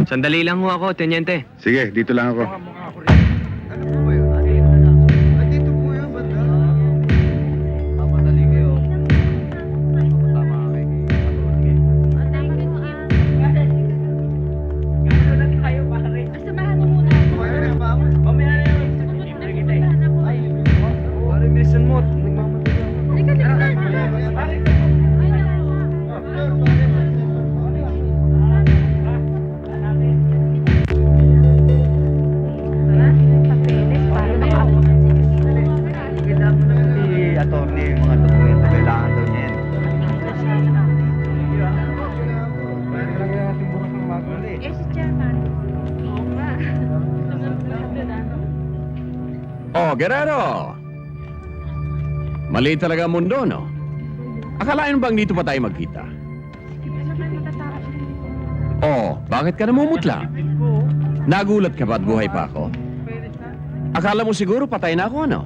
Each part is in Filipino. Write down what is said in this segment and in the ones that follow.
Sandali lang ho ako, Tenyente. Sige, dito lang ako. Attorney, yung mga dokumento, kailangan daw niya yan. Oh, Guerrero! Maliit talaga ang mundo, no? Akalain bang dito pa tayo magkita? Oh, bakit ka namumutla? Nagulat ka ba at buhay pa ako? Akala mo siguro patay na ako, ano?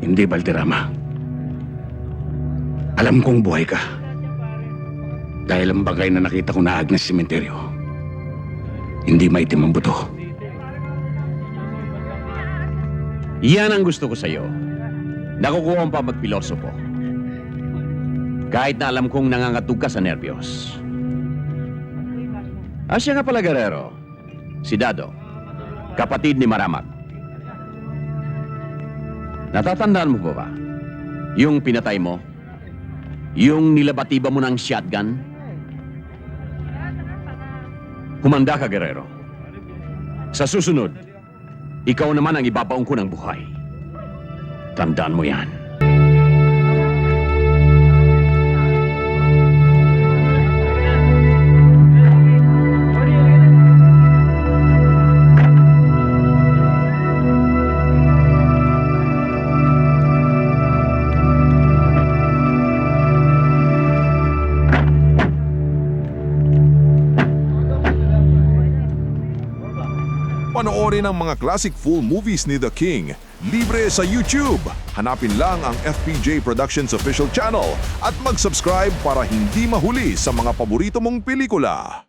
Hindi, Valderrama. Alam kong buhay ka. Dahil ang bagay na nakita ko naag na sementeryo, hindi maitim ang buto. Yan ang gusto ko sa'yo. Nakukuha pa magpilosopo. Kahit na alam kong nangangatog ka sa nerbiyos. Siya nga pala, Guerrero. Si Dado. Kapatid ni Maramag. Natatandaan mo ba? Yung pinatay mo? Yung nilabatiba mo ng shotgun? Humanda ka, Guerrero. Sa susunod, ikaw naman ang ibabaong ko ng buhay. Tandaan mo yan. Panoorin ang mga classic full movies ni The King. Libre sa YouTube. Hanapin lang ang FPJ Productions official channel at mag-subscribe para hindi mahuli sa mga paborito mong pelikula.